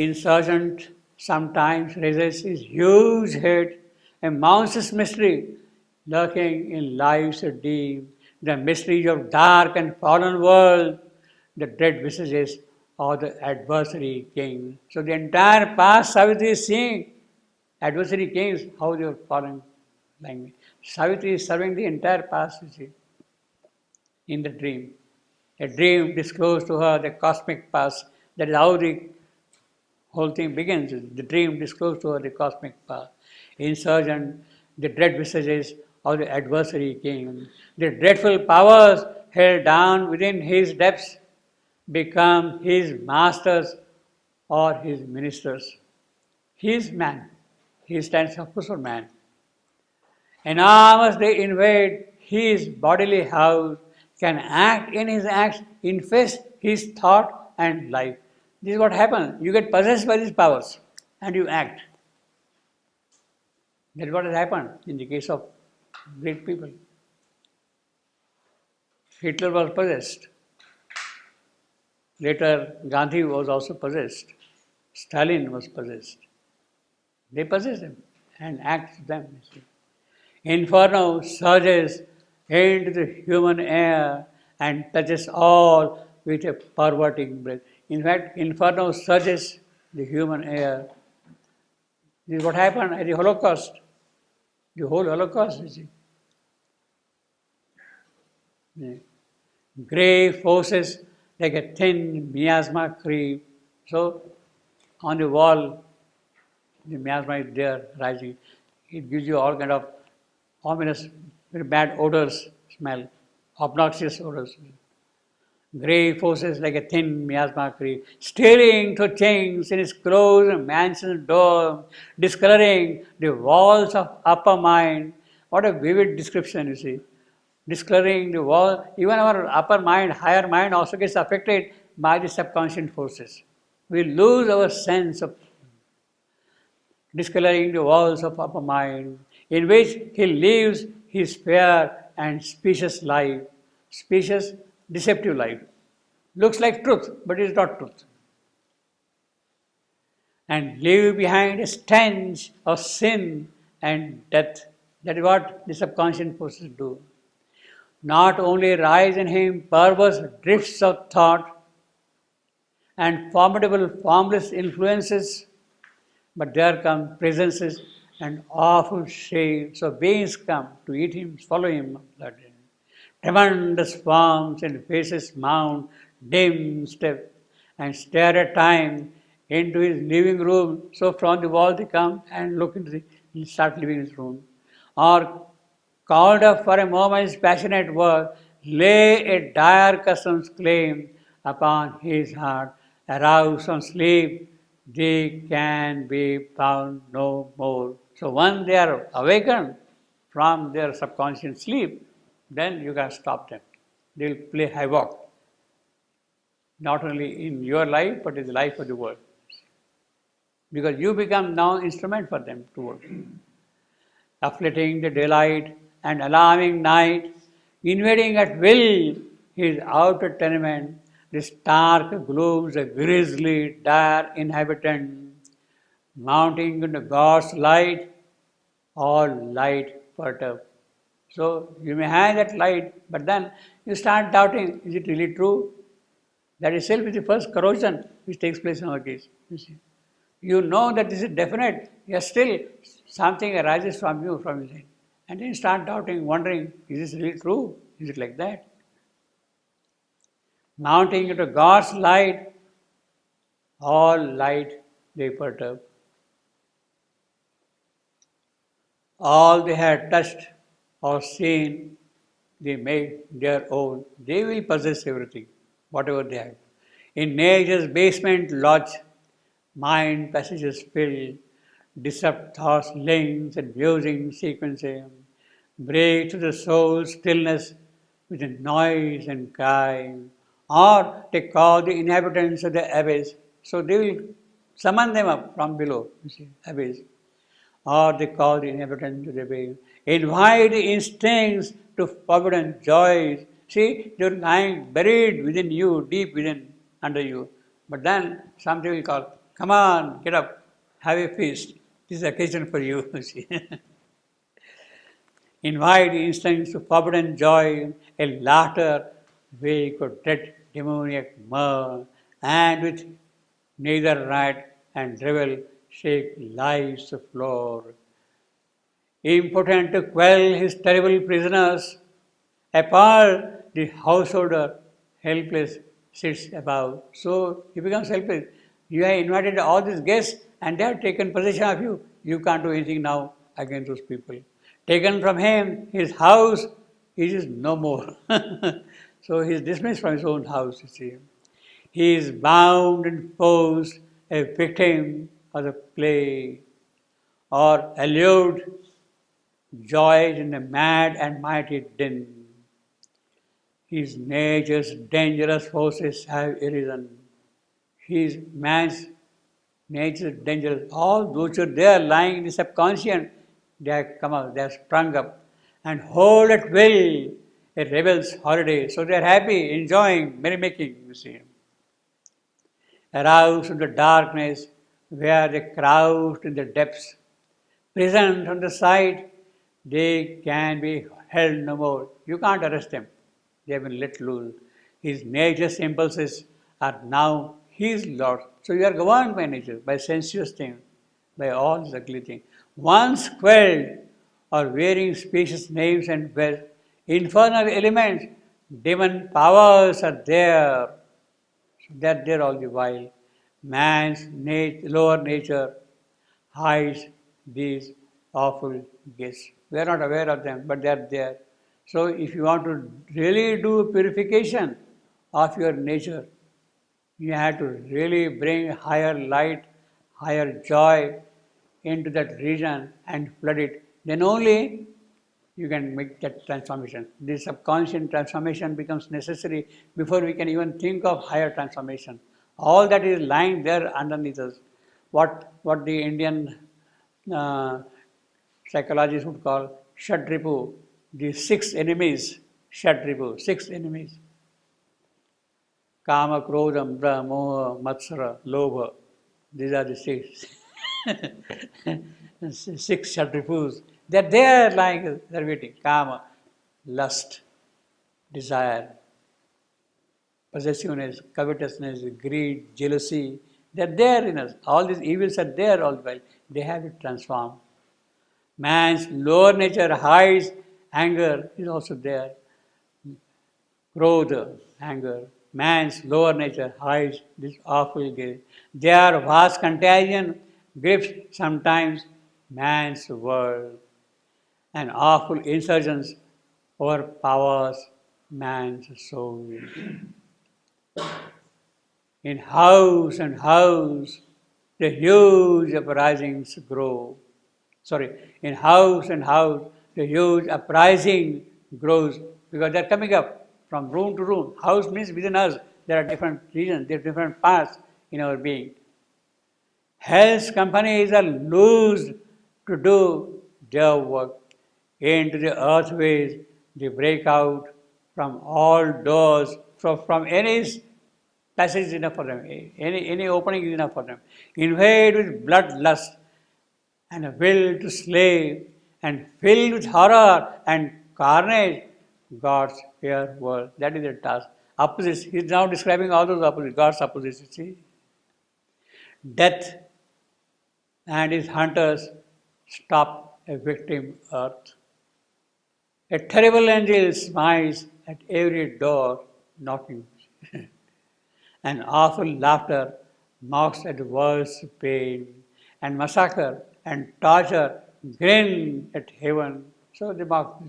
Insurgent sometimes raises his huge head, a monstrous mystery lurking in life's deep, the mysteries of dark and fallen world, the dread visages of the adversary king. So the entire past Savitri is seeing adversary kings, how they are fallen like me. Savitri is serving the entire past, you see, in the dream. A dream disclosed to her the cosmic past. That is how the whole thing begins. The dream disclosed to her the cosmic past. Insurgent, the dread visages of the adversary king. The dreadful powers held down within his depths become his masters or his ministers. He is man. He stands up for man. Enormous they invade his bodily house, can act in his acts, infest his thought and life. This is what happens. You get possessed by these powers and you act. That is what has happened in the case of great people. Hitler was possessed. Later, Gandhi was also possessed. Stalin was possessed. They possess them and act them. Inferno surges into the human air and touches all with a perverting breath. In fact, inferno surges the human air. This is what happened at the Holocaust. The whole Holocaust, you see. Yeah. Grey forces like a thin miasma creep. So, on the wall, the miasma is there rising. It gives you all kind of ominous, very bad odors, smell, obnoxious odors. Grey forces like a thin miasma creep, stealing through chinks in its closed mansion door, discoloring the walls of upper mind. What a vivid description, you see. Discoloring the wall, even our upper mind, higher mind also gets affected by the subconscious forces. We lose our sense of discoloring the walls of upper mind, in which he lives his fair and specious life, specious, deceptive life. Looks like truth, but it is not truth. And leave behind a stench of sin and death. That is what the subconscious forces do. Not only rise in him perverse drifts of thought and formidable formless influences, but there come presences and awful shades of beings come to eat him, swallow him. Tremendous forms and faces mount dim step and stare at time into his living room. So from the wall they come and look into the, start living in his room. Or called up for a moment's passionate work, lay a dire custom's claim upon his heart, aroused from sleep, they can be found no more. So once they are awakened from their subconscious sleep, then you can stop them. They will play havoc, not only in your life, but in the life of the world. Because you become now instrument for them to work. Afflicting the daylight and allowing night, invading at will his outer tenement, the stark glooms, a grisly, dire inhabitant, mounting into God's light, all light perturbed. So you may have that light, but then you start doubting, is it really true? That itself is the first corrosion which takes place in our case. You see. You know that this is definite, yet still something arises from you, from within. And then you start doubting, wondering, is this really true? Is it like that? Mounting into God's light, all light they perturb. All they had touched or seen, they made their own. They will possess everything, whatever they have. In nature's basement lodge, mind passages fill, disrupt thoughts, links, and musing sequencing, break to the soul's stillness with a noise and cry, or they call the inhabitants of the abyss. So they will summon them up from below, you see, abyss. Or they call the inhabitants of the abyss. Invite the instincts to forbidden joys. See, they're lying buried within you, deep within, under you. But then something will call, Come on, get up, have a feast. This is occasion for you. Invite instincts to forbidden joy, a laughter we could dread demoniac mirth, and with neither right and revel shake life's floor. Impotent to quell his terrible prisoners, appalled the householder, helpless, sits above. So he becomes helpless. You have invited all these guests and they have taken possession of you. You can't do anything now against those people. Taken from him, his house, he is no more. So he is dismissed from his own house, you see. He is bound and posed a victim of the play or allured joys in a mad and mighty din. His nature's dangerous forces have arisen. His man's nature's dangerous. All those who are there lying in the subconscious, they have come out, they have sprung up and hold at will a rebel's holiday. So they are happy, enjoying, merrymaking, you see. Aroused from the darkness where they crouched in the depths, present on the sight, they can be held no more. You can't arrest them. They have been let loose. His nature's impulses are now his lord. So you are governed by nature, by sensuous things, by all these ugly things. Once quelled or wearing specious names and wealth, infernal elements, demon powers are there. So they are there all the while. Man's lower nature hides these awful gifts. We are not aware of them, but they are there. So if you want to really do purification of your nature, you have to really bring higher light, higher joy into that region and flood it. Then only you can make that transformation. This subconscious transformation becomes necessary before we can even think of higher transformation. All that is lying there underneath us. What the Indian uh, psychologists would call Shadripu, the six enemies, Shadripu, six enemies. Kama, Krodha, Mra, Moha, Matsara, Lobha. These are the six. Six Shadripus. They're there lying, they're waiting. Kama, lust, desire, possessiveness, covetousness, greed, jealousy. They're there in us. All these evils are there all the while. They have it transformed. Man's lower nature hides anger is also there. Krodha, anger. Man's lower nature hides this awful guilt. Their vast contagion grips sometimes man's world, and awful insurgence overpowers man's soul. In house and house, the huge uprisings grow. In house and house, the huge uprising grows because they're coming up from room to room. House means within us, there are different regions, there are different parts in our being. Hell's companies are loosed to do their work. Into the earthways, they break out from all doors, from any passage is enough for them, any opening is enough for them. Invade with bloodlust and a will to slay, and filled with horror and carnage, God's fair world. That is the task. Opposites. He is now describing all those opposites, God's opposites, you see. Death and his hunters stop a victim earth. A terrible angel smiles at every door knocking. An awful laughter mocks at the world's pain, and massacre and torture grin at heaven. So they mock.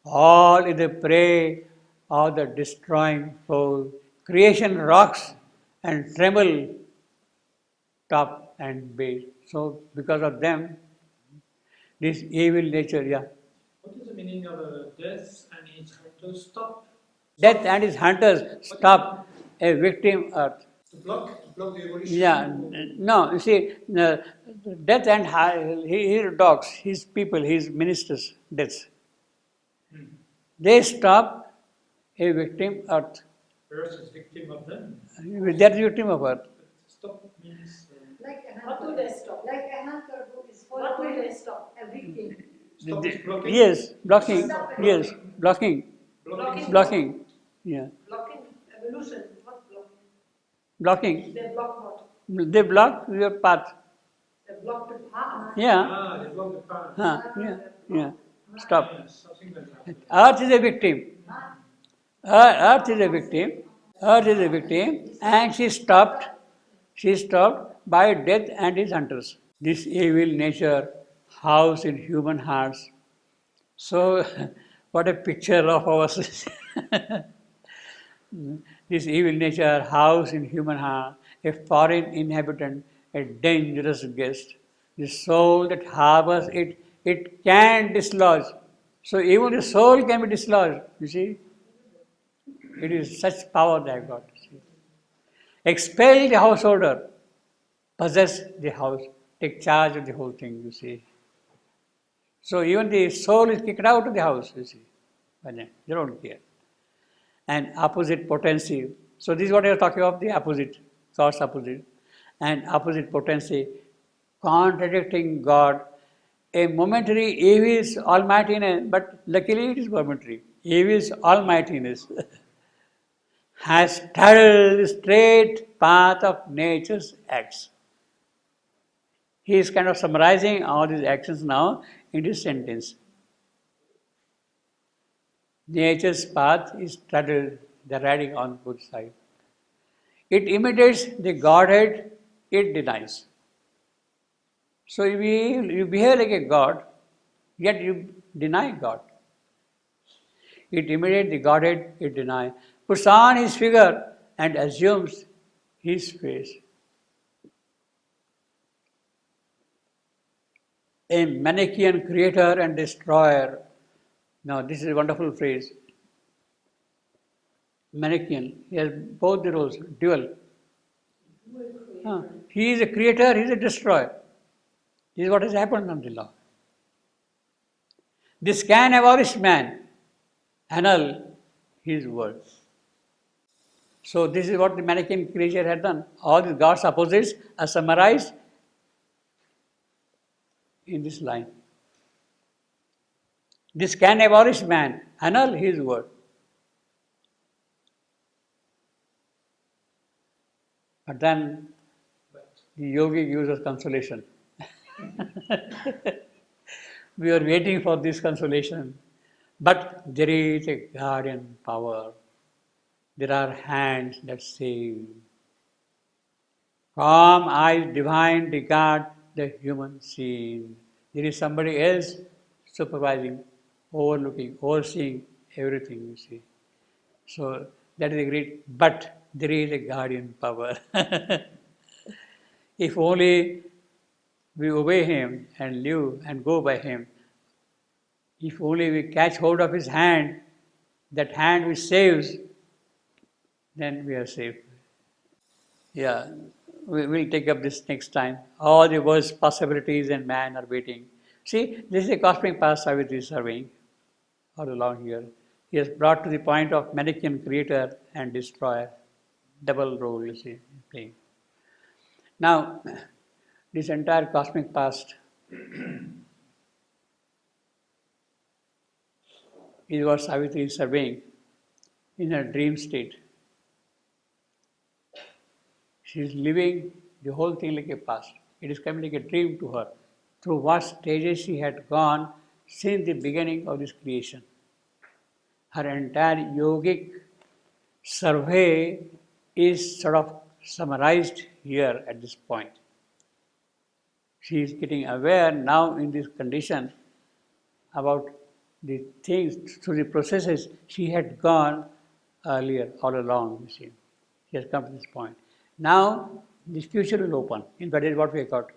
All is the prey of the destroying foe. Creation rocks and tremble top and base. So because of them, this evil nature, yeah. What is the meaning of death and its hunters stop? Death and his hunters stop a victim earth. To block the evolution? Yeah, no, you see, death and his dogs, his people, his ministers, deaths. They stop a victim earth. Earth is victim of them. They are the victim of earth. Stop means I stop? Like Anand Prabhu is for What will I stop? everything. Stop is blocking. Yes, blocking. Stop. Yes, blocking. Blocking. Blocking. Yeah, Blocking evolution. What blocking? blocking. They block what? They block your path. They block the path. Yeah, Ah, they block the path. yeah. Stop. Yes, something like that. Earth is a victim. Earth is a victim. Earth is a victim, and she stopped. She stopped by death and his hunters. This evil nature housed in human hearts. So, what a picture of our this evil nature housed in human heart, a foreign inhabitant, a dangerous guest. The soul that harbors it, it can dislodge. So even the soul can be dislodged. You see, it is such power they have got. See. Expel the householder, possess the house, take charge of the whole thing. You see. So even the soul is kicked out of the house. You see, by them. They don't care. And opposite potency. So this is what I was talking of, the opposite, God's opposite. And opposite potency, contradicting God. A momentary evil's almightiness, but luckily it is momentary. Evil's almightiness has traveled the straight path of nature's acts. He is kind of summarizing all these actions now in this sentence. Nature's path is straddled, the riding on both sides. It imitates the Godhead, it denies. So you behave like a God, yet you deny God. It imitates the Godhead, it denies. Puts on his figure and assumes his face. A Manichaean creator and destroyer. Now, this is a wonderful phrase. Manichaean. He has both the roles, dual. He is a creator, he is a destroyer. This is what has happened on the law. This can abolish man, annul his words. So this is what the Manichaean creature had done. All the God's opposites are summarized in this line. This can abolish man, annul his word. But then the yogi gives us consolation. We are waiting for this consolation. But there is a guardian power. There are hands that save. Calm eyes divine regard the human scene. There is somebody else supervising, overlooking, overseeing everything, you see. So that is a great, but there is a guardian power. If only we obey him and live and go by him, if only we catch hold of his hand, that hand which saves, then we are safe. Yeah, we will take up this next time. All the world's possibilities and man are waiting. See, this is a cosmic path Savitri is serving all along here. He has brought to the point of Manichaean creator and destroyer. Double role, you see, playing. Now, this entire cosmic past is what Savitri is surveying in her dream state. She is living the whole thing like a past. It is coming like a dream to her, through what stages she had gone since the beginning of this creation. Her entire yogic survey is sort of summarized here at this point. She is getting aware now in this condition about the things, through the processes she had gone earlier, all along, you see. She has come to this point. Now, the future will open. In fact, that is what we have got.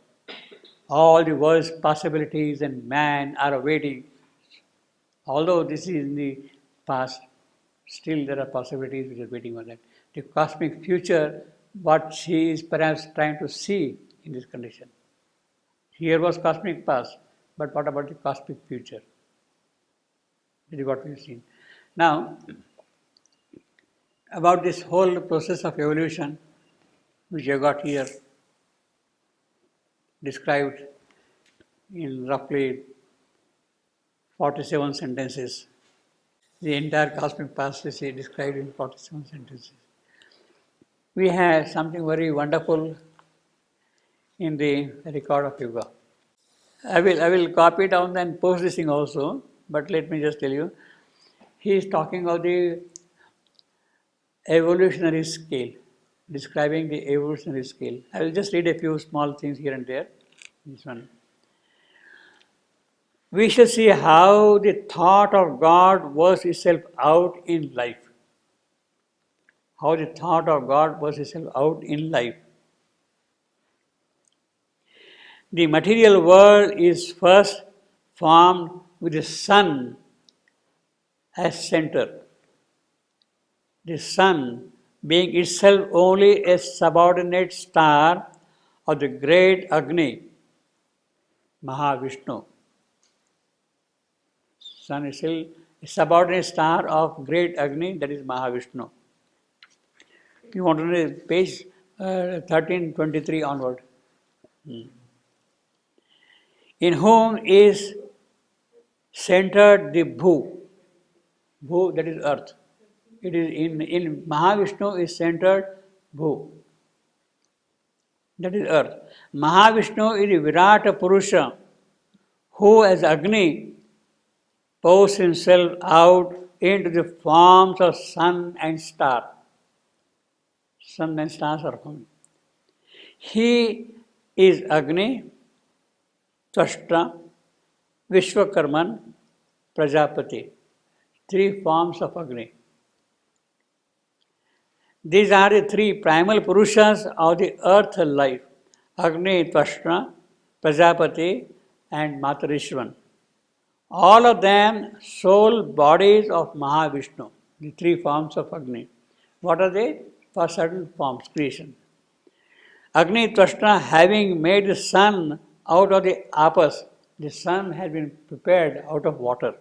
All the world's possibilities and man are awaiting. Although this is in the past, still there are possibilities which are waiting on that. The cosmic future, what she is perhaps trying to see in this condition. Here was cosmic past, but what about the cosmic future? This is what we've seen. Now, about this whole process of evolution, which I got here. described in roughly 47 sentences. The entire cosmic past is described in 47 sentences. We have something very wonderful in the record of yoga. I will copy down and post this thing also, but let me just tell you. He is talking of the evolutionary scale, describing the evolutionary scale. I will just read a few small things here and there. This one. We shall see how the thought of God works itself out in life. How the thought of God works itself out in life. The material world is first formed with the sun as center. The sun being itself only a subordinate star of the great Agni, Mahavishnu. Sun is still a subordinate star of great Agni, that is Mahavishnu. You want to know page 1323 onward. In whom is centered the Bhu. Bhu, that is earth. It is in Mahavishnu is centered Bhu. That is earth. Mahavishnu is the Virata Purusha, who as Agni pours himself out into the forms of sun and star. Sun and stars are formed. He is Agni, Tvashta, Vishwakarman, Prajapati. Three forms of Agni. These are the three primal Purushas of the earth life. Agni, Tvashta, Prajapati and Matarishwan. All of them soul bodies of Mahavishnu, the three forms of Agni. What are they? For certain forms, creation. Agni Tvashta, having made the sun out of the apas, the sun has been prepared out of water,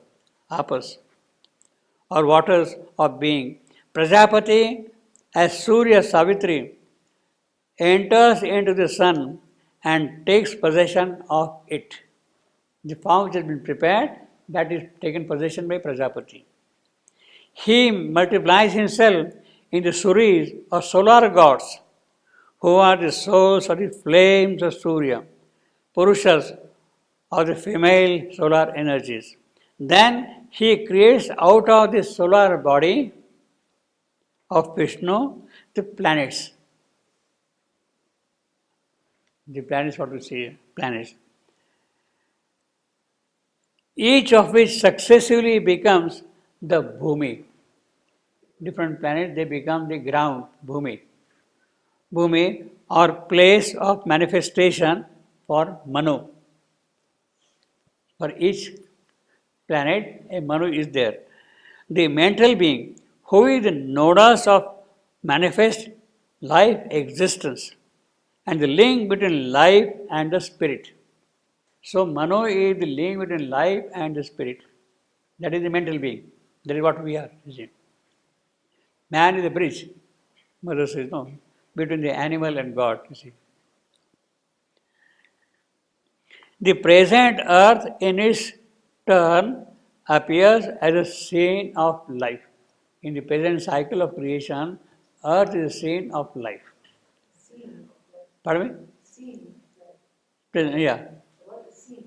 apas, or waters of being. Prajapati, as Surya Savitri, enters into the sun and takes possession of it. The form which has been prepared, that is taken possession by Prajapati. He multiplies himself in the Suris or solar gods, who are the souls of the flames of Surya, Purushas or the female solar energies. Then he creates out of the solar body of Vishnu the planets. The planets, what we see, planets. Each of which successively becomes the Bhumi. Different planets, they become the ground, Bhumi. Bhumi or place of manifestation for Manu. For each planet, a Manu is there. The mental being, who is the nodus of manifest life existence and the link between life and the spirit. So Mano is the link between life and the spirit. That is the mental being. That is what we are. Man is the bridge. Mother says, no, between the animal and God, you see. The present earth in its turn appears as a scene of life. In the present cycle of creation, earth is a scene of life. Pardon me? Scene. Present, yeah. What is scene?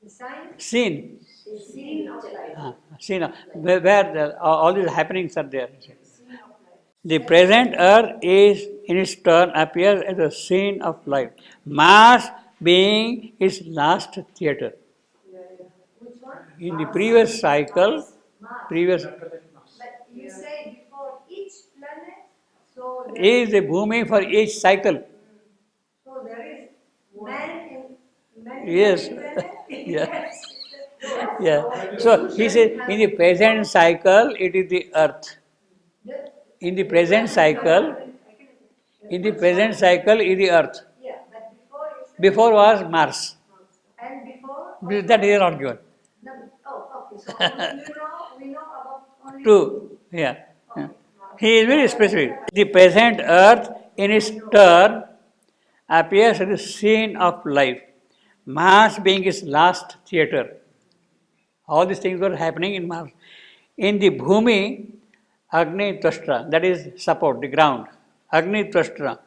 The sign? Scene. The scene of life. Scene of, where all these happenings are there. Scene of life. The present earth is in its turn appears as a scene of life. Mars being its last theatre. Which one? In the previous cycle, previous But you say before each planet, so there, is the Bhumi for each cycle. so there is man in many Yes. planets. Yeah. Yeah. So he says in the present cycle it is the earth. In the present cycle, is the earth. Yeah, but before it's Before was Mars. and before That is not given. no, oh okay. So we know about only True. Yeah. Yeah. He is very specific. The present earth in its turn appears at the scene of life. Mars being his last theatre. All these things were happening in Mars. In the Bhumi, Agni Twashtra, that is support, the ground. Agni Twashtra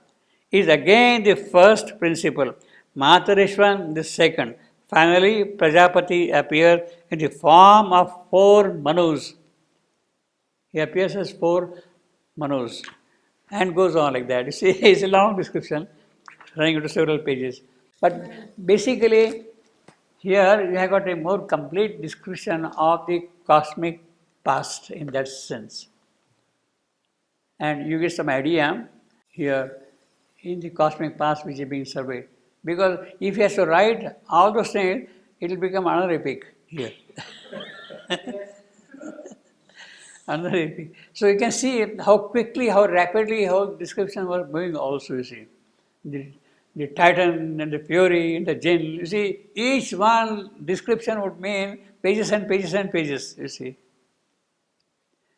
is again the first principle. Matareshwan the second. Finally, Prajapati appears in the form of 4 Manus. He appears as 4 Manus and goes on like that. You see, it's a long description running into several pages. But basically, here you have got a more complete description of the cosmic past in that sense. And you get some idea here in the cosmic past which is being surveyed. Because if he has to write all those things, it will become another epic here. Another epic. So you can see how quickly, how rapidly, how description was moving also, you see. The Titan and the Fury and the Jinn, you see, each one description would mean pages and pages and pages, you see.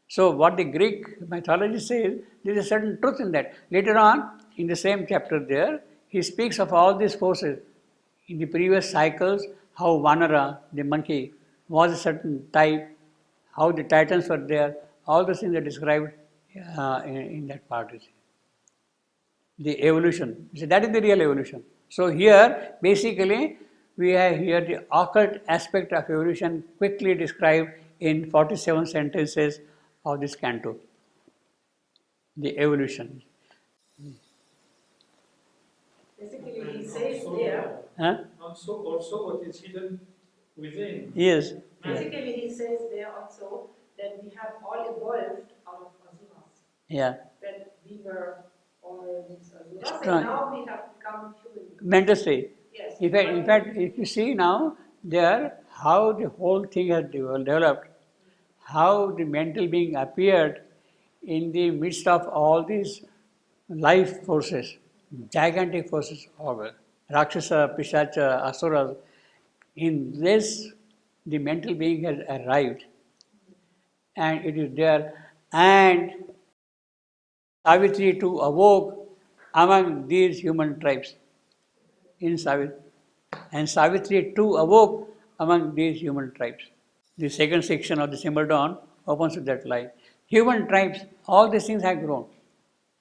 So what the Greek mythology says, there is a certain truth in that. Later on, in the same chapter there, he speaks of all these forces. In the previous cycles, how Vanara, the monkey, was a certain type, how the Titans were there, all those things are described in that part, you see. The evolution, you see, that is the real evolution. So here, basically, we have here the occult aspect of evolution quickly described in 47 sentences of this canto, the evolution. Basically, he says there, Huh? Also what is hidden within. Yes. basically he says there also that we have all evolved out of asuras. Yeah. That we were all these asuras, Strong. and now we have become human. Mental state. Yes. In fact, if you see now there how the whole thing has developed, how the mental being appeared in the midst of all these life forces, gigantic forces of Rakshasa, Pishacha, Asuras. In this, the mental being has arrived and it is there, and Savitri too awoke among these human tribes. In Savitri. And Savitri too awoke among these human tribes. The second section of the symbol dawn opens with that line. Human tribes, all these things have grown.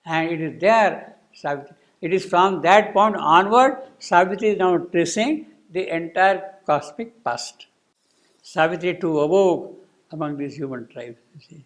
And it is there, Savitri. It is from that point onward, Savitri is now tracing the entire cosmic past. Savitri too awoke among these human tribes, you see.